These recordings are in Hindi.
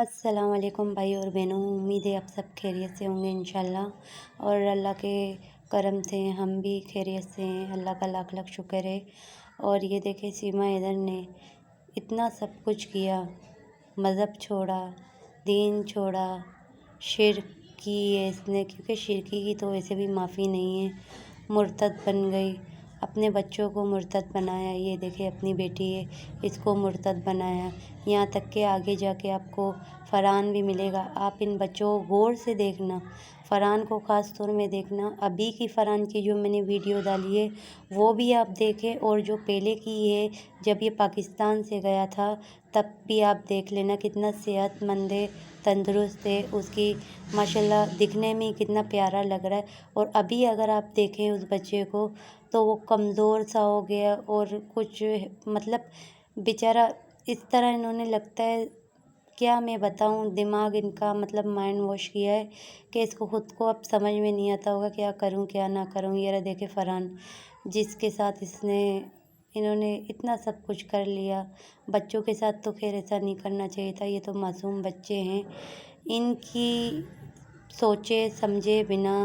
अस्सलाम वालेकुम भाई और बहनों। उम्मीद है आप सब खैरियत से होंगे इंशाल्लाह। और अल्लाह के करम से हम भी खैरियत से हैं। अल्लाह का लाख लाख शुक्र है। और ये देखे सीमा इधर ने इतना सब कुछ किया, मज़हब छोड़ा, दीन छोड़ा, शिर्क की है इसने, क्योंकि शिरकी की तो वैसे भी माफ़ी नहीं है। मुर्तद बन गई, अपने बच्चों को मुर्तद बनाया। ये देखे अपनी बेटी है, इसको मुर्तद बनाया। यहाँ तक कि आगे जाके आपको फ़रहान भी मिलेगा। आप इन बच्चों को गौर से देखना, फ़रहान को ख़ास तौर में देखना। अभी की फ़रहान की जो मैंने वीडियो डाली है वो भी आप देखें, और जो पहले की है जब ये पाकिस्तान से गया था तब भी आप देख लेना। कितना सेहतमंद है, तंदुरुस्त है, उसकी माशाल्लाह दिखने में कितना प्यारा लग रहा है। और अभी अगर आप देखें उस बच्चे को तो वो कमज़ोर सा हो गया, और कुछ मतलब बेचारा इस तरह इन्होंने लगता है, क्या मैं बताऊं, दिमाग इनका मतलब माइंड वॉश किया है कि इसको ख़ुद को अब समझ में नहीं आता होगा क्या करूं क्या ना करूं। ये रहा देखे फ़रहान, जिसके साथ इन्होंने इतना सब कुछ कर लिया। बच्चों के साथ तो खैर ऐसा नहीं करना चाहिए था, ये तो मासूम बच्चे हैं। इनकी सोचे समझे बिना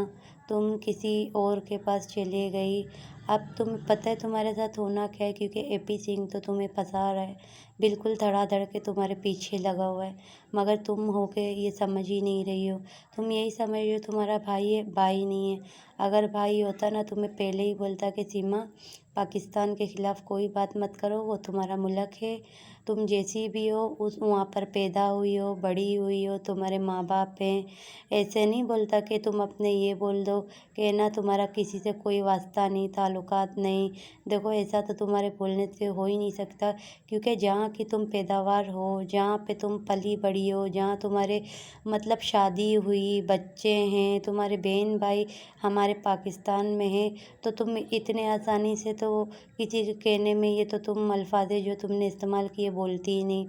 तुम किसी और के पास चले गई। अब तुम्हें पता है तुम्हारे साथ होना क्या है, क्योंकि एपी सिंह तो तुम्हें फंसा रहा है, बिल्कुल धड़ाधड़ के तुम्हारे पीछे लगा हुआ है। मगर तुम हो के ये समझ ही नहीं रही हो। तुम यही समझ रही हो तुम्हारा भाई है, भाई नहीं है। अगर भाई होता ना तुम्हें पहले ही बोलता कि सीमा पाकिस्तान के ख़िलाफ़ कोई बात मत करो, वो तुम्हारा मुल्क है। तुम जैसी भी हो उस वहाँ पर पैदा हुई हो, बड़ी हुई हो, तुम्हारे माँ बाप हैं। ऐसे नहीं बोलता कि तुम अपने ये बोल दो कि ना तुम्हारा किसी से कोई वास्ता नहीं, ताल्लुकात नहीं। देखो ऐसा तो तुम्हारे बोलने से हो ही नहीं सकता, क्योंकि जहाँ की तुम पैदावार हो, जहाँ पे तुम पली बड़ी हो, जहाँ तुम्हारे मतलब शादी हुई, बच्चे हैं, तुम्हारे बहन भाई हमारे पाकिस्तान में हैं, तो तुम इतने आसानी से तो किसी के कहने में ये तो तुम अल्फाज़ जो तुमने इस्तेमाल किए बोलती ही नहीं।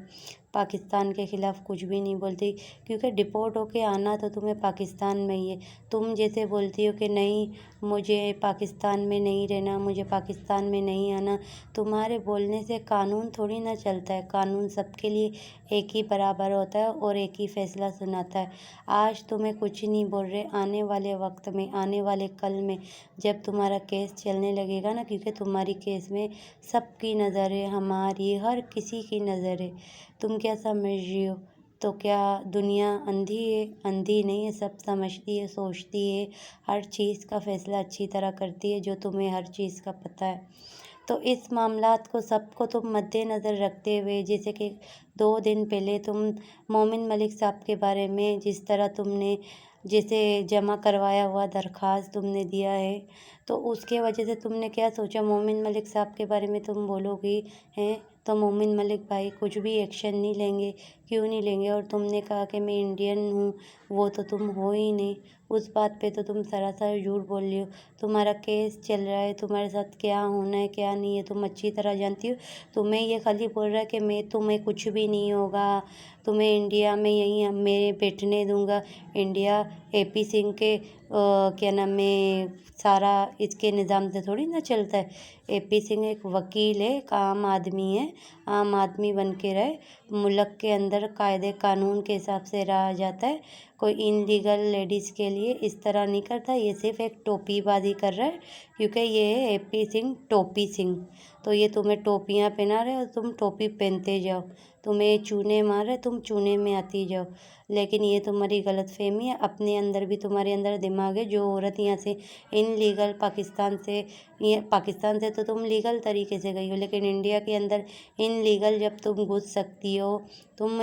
पाकिस्तान के ख़िलाफ़ कुछ भी नहीं बोलती, क्योंकि डिपोर्ट होके आना तो तुम्हें पाकिस्तान में ही है। तुम जैसे बोलती हो कि नहीं मुझे पाकिस्तान में नहीं रहना, मुझे पाकिस्तान में नहीं आना, तुम्हारे बोलने से कानून थोड़ी ना चलता है। कानून सबके लिए एक ही बराबर होता है और एक ही फ़ैसला सुनाता है। आज तुम्हें कुछ नहीं बोल रहे, आने वाले वक्त में, आने वाले कल में जब तुम्हारा केस चलने लगेगा ना, क्योंकि तुम्हारी केस में सबकी नज़र है, हमारी हर किसी की नज़र है। तुम क्या समझ रही हो? तो क्या दुनिया अंधी है? अंधी नहीं है, सब समझती है, सोचती है, हर चीज़ का फ़ैसला अच्छी तरह करती है, जो तुम्हें हर चीज़ का पता है। तो इस मामलात को सबको तुम मद्देनज़र रखते हुए, जैसे कि 2 दिन पहले तुम मोमिन मलिक साहब के बारे में जिस तरह तुमने जैसे जमा करवाया हुआ दरख्वास्त तुमने दिया है, तो उसके वजह से तुमने क्या सोचा मोमिन मलिक साहब के बारे में तुम बोलोगी हैं, तो मोमिन मलिक भाई कुछ भी एक्शन नहीं लेंगे। क्यों नहीं लेंगे? और तुमने कहा कि मैं इंडियन हूँ, वो तो तुम हो ही नहीं। उस बात पे तो तुम सरासर झूठ बोल रही हो। तुम्हारा केस चल रहा है, तुम्हारे साथ क्या होना है क्या नहीं है तुम अच्छी तरह जानती हो। तुम्हें ये खाली बोल रहा है कि मैं तुम्हें कुछ भी नहीं होगा, तुम्हें इंडिया में यहीं मैं बैठने दूंगा। इंडिया एपी सिंह के क्या नाम है, सारा इसके निज़ाम से थोड़ी ना चलता है। एपी सिंह एक वकील है, एक आम आदमी है। आम आदमी बन के रहे, मुल्क के अंदर कायदे कानून के हिसाब से रहा जाता है। कोई इनलीगल लेडीज़ के लिए इस तरह नहीं करता। ये सिर्फ एक टोपीबाजी कर रहा है, क्योंकि ये है एपी सिंह टोपी सिंह। तो ये तुम्हें टोपियाँ पहना रहे और तुम टोपी पहनते जाओ। तुम्हें चूने मार रहे, तुम चूने में आती जाओ। लेकिन ये तुम्हारी गलतफहमी है। अपने अंदर भी तुम्हारे अंदर दिमाग है। जो औरत यहाँ से इनलीगल पाकिस्तान से, ये पाकिस्तान से तो तुम लीगल तरीके से गई हो, लेकिन इंडिया के अंदर इनलीगल जब तुम घुस सकती हो, तुम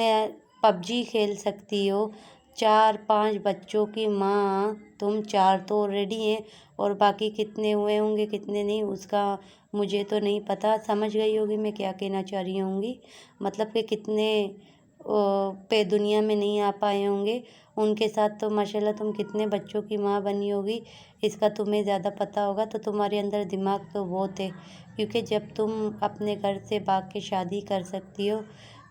पबजी खेल सकती हो, 4-5 बच्चों की माँ तुम, 4 तो ऑलरेडी हैं, और बाकी कितने हुए होंगे कितने नहीं उसका मुझे तो नहीं पता। समझ गई होगी मैं क्या कहना चाह रही होंगी। मतलब कि कितने पे दुनिया में नहीं आ पाए होंगे, उनके साथ तो माशाल्लाह तुम कितने बच्चों की माँ बनी होगी, इसका तुम्हें ज़्यादा पता होगा। तो तुम्हारे अंदर दिमाग तो बहुत है, क्योंकि जब तुम अपने घर से भाग के शादी कर सकती हो,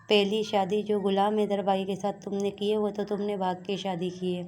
पहली शादी जो गुलाम हैदर भाई के साथ तुमने की है वो तो तुमने भाग के शादी की है।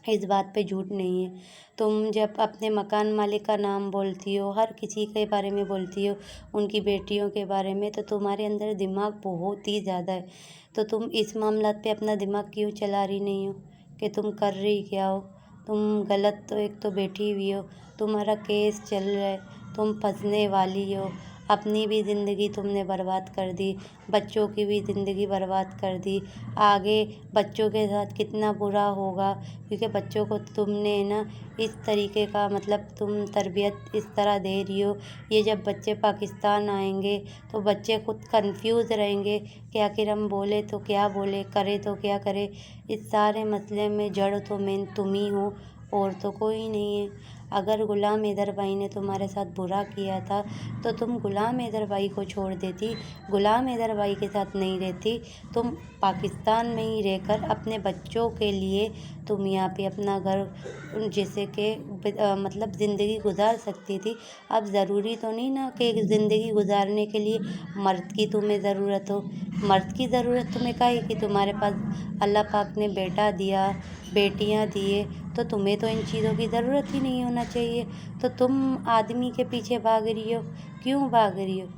इस बात पे झूठ नहीं है। तुम जब अपने मकान मालिक का नाम बोलती हो, हर किसी के बारे में बोलती हो, उनकी बेटियों के बारे में, तो तुम्हारे अंदर दिमाग बहुत ही ज़्यादा है। तो तुम इस मामला पे अपना दिमाग क्यों चला रही नहीं हो कि तुम कर रही क्या हो? तुम गलत तो एक तो बैठी हुई हो, तुम्हारा केस चल रहा है, तुम फंसने वाली हो। अपनी भी ज़िंदगी तुमने बर्बाद कर दी, बच्चों की भी ज़िंदगी बर्बाद कर दी। आगे बच्चों के साथ कितना बुरा होगा, क्योंकि बच्चों को तुमने ना इस तरीके का मतलब तुम तरबियत इस तरह दे रही हो। ये जब बच्चे पाकिस्तान आएंगे तो बच्चे खुद कंफ्यूज रहेंगे कि आखिर हम बोले तो क्या बोले, करे तो क्या करे। इस सारे मसले में जड़ तो मेन तुम ही हो, और तो कोई नहीं है। अगर गुलाम हैदर भाई ने तुम्हारे साथ बुरा किया था तो तुम गुलाम हैदर भाई को छोड़ देती, गुलाम हैदर भाई के साथ नहीं रहती। तुम पाकिस्तान में ही रहकर अपने बच्चों के लिए तुम यहाँ पे अपना घर जैसे कि मतलब ज़िंदगी गुजार सकती थी। अब ज़रूरी तो नहीं ना कि ज़िंदगी गुजारने के लिए मर्द की तुम्हें ज़रूरत हो। मर्द की ज़रूरत तुम्हें काहे कि तुम्हारे पास अल्लाह पाक ने बेटा दिया, बेटियां दिए, तो तुम्हें तो इन चीज़ों की ज़रूरत ही नहीं होना चाहिए। तो तुम आदमी के पीछे भाग रही हो, क्यों भाग रही हो?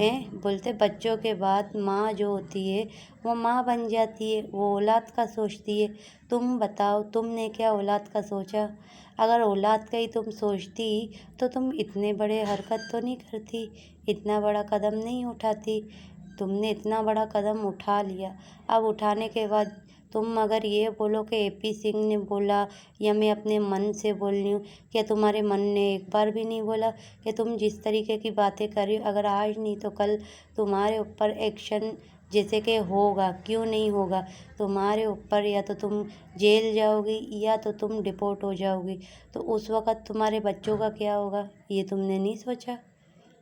हैं बोलते बच्चों के बाद माँ जो होती है वो माँ बन जाती है, वो औलाद का सोचती है। तुम बताओ तुमने क्या औलाद का सोचा? अगर औलाद का ही तुम सोचती तो तुम इतने बड़े हरकत तो नहीं करती, इतना बड़ा कदम नहीं उठाती। तुमने इतना बड़ा कदम उठा लिया, अब उठाने के बाद तुम अगर ये बोलो कि एपी सिंह ने बोला या मैं अपने मन से बोल रही हूँ, क्या तुम्हारे मन ने एक बार भी नहीं बोला कि तुम जिस तरीके की बातें कर रही हो अगर आज नहीं तो कल तुम्हारे ऊपर एक्शन जैसे कि होगा? क्यों नहीं होगा? तुम्हारे ऊपर या तो तुम जेल जाओगी या तो तुम डिपोर्ट हो जाओगी। तो उस वक़्त तुम्हारे बच्चों का क्या होगा, ये तुमने नहीं सोचा?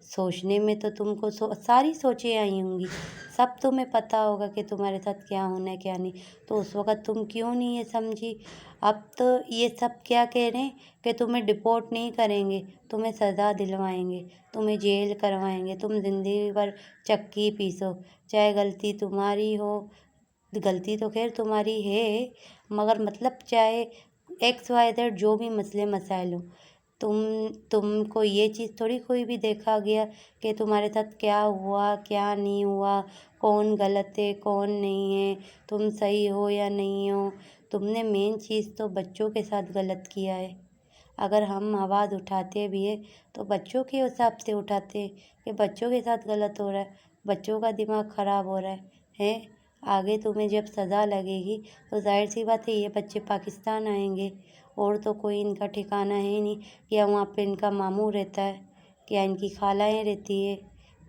सोचने में तो तुमको सारी सोचें आई होंगी, सब तुम्हें पता होगा कि तुम्हारे साथ क्या होना है क्या नहीं। तो उस वक़्त तुम क्यों नहीं ये समझी? अब तो ये सब क्या कह रहे हैं कि तुम्हें डिपोर्ट नहीं करेंगे, तुम्हें सज़ा दिलवाएंगे, तुम्हें जेल करवाएंगे, तुम ज़िंदगी भर चक्की पीसो। चाहे गलती तुम्हारी हो, गलती तो खैर तुम्हारी है, मगर मतलब चाहे एक्स वाई जेड जो भी मसले मसाइल हों, तुमको ये चीज़ थोड़ी कोई भी देखा गया कि तुम्हारे साथ क्या हुआ क्या नहीं हुआ, कौन गलत है कौन नहीं है, तुम सही हो या नहीं हो। तुमने मेन चीज़ तो बच्चों के साथ गलत किया है। अगर हम आवाज़ उठाते भी है तो बच्चों के हिसाब से उठाते हैं कि बच्चों के साथ गलत हो रहा है, बच्चों का दिमाग ख़राब हो रहा है। आगे तुम्हें जब सज़ा लगेगी तो जाहिर सी बात है ये बच्चे पाकिस्तान आएंगे, और तो कोई इनका ठिकाना है नहीं। क्या वहाँ पे इनका मामू रहता है, क्या इनकी खालाएँ रहती है,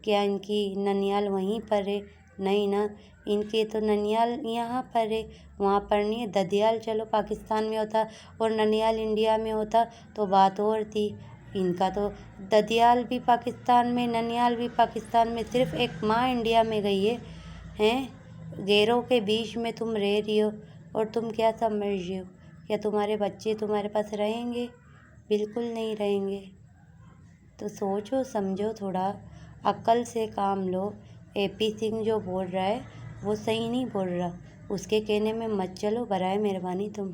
क्या इनकी ननियाल वहीं पर है? नहीं ना, इनके तो ननियाल यहाँ पर है, वहाँ पर नहीं है। ददियाल चलो पाकिस्तान में होता और ननियाल इंडिया में होता तो बात और थी। इनका तो ददियाल भी पाकिस्तान में, ननियाल भी पाकिस्तान में, सिर्फ एक माँ इंडिया में गई है। गैरों के बीच में तुम रह रही हो और तुम क्या समझ रही हो? क्या तुम्हारे बच्चे तुम्हारे पास रहेंगे? बिल्कुल नहीं रहेंगे। तो सोचो समझो थोड़ा, अक्ल से काम लो। एपी सिंह जो बोल रहा है वो सही नहीं बोल रहा, उसके कहने में मत चलो बराए मेहरबानी तुम।